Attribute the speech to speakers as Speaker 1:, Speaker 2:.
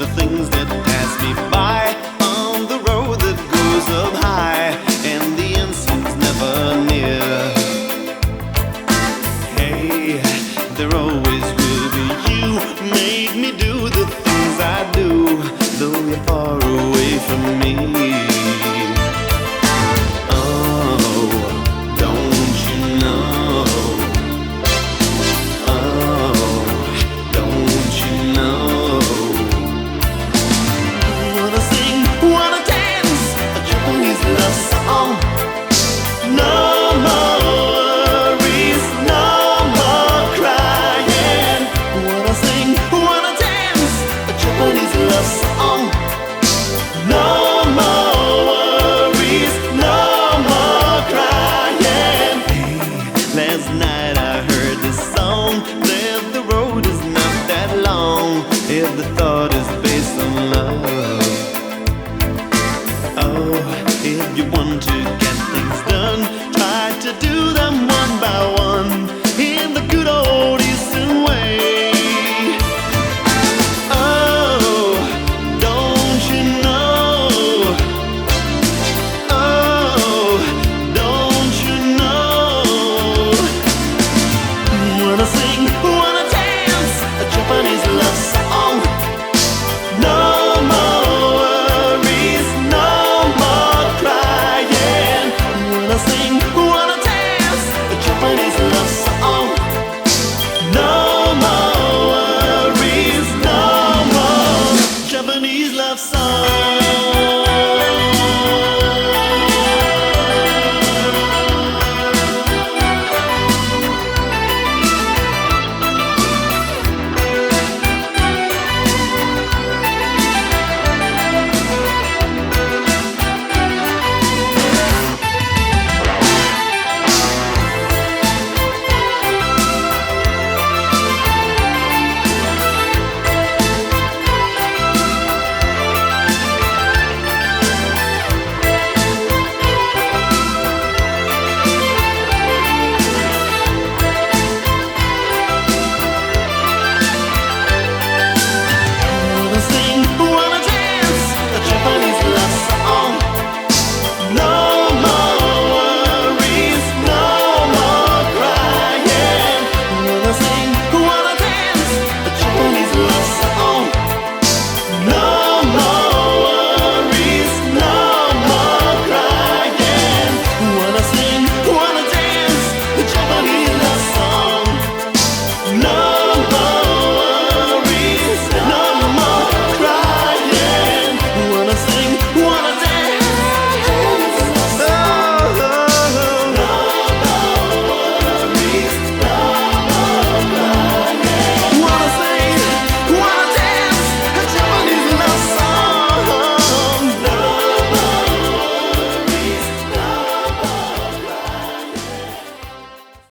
Speaker 1: the things that pass me by on the road that goes up high, and the end seems never near. Hey, there always will be you. Make me do the things I do, though you're far away from me. Oh, don't you know? Oh, don't you know? Wanna sing, wanna dance a Japanese love song. No more worries, no more crying. Wanna sing, wanna dance a Japanese love song. No more worries, no more crying. Hey, last night I heard this song that the road is not that long if the thought is based on love. Oh, if you want to get things done, try to do them one by one in the good old Eastern way. Oh, don't you know? Oh, don't you know? Wanna sing, wanna dance a Japanese love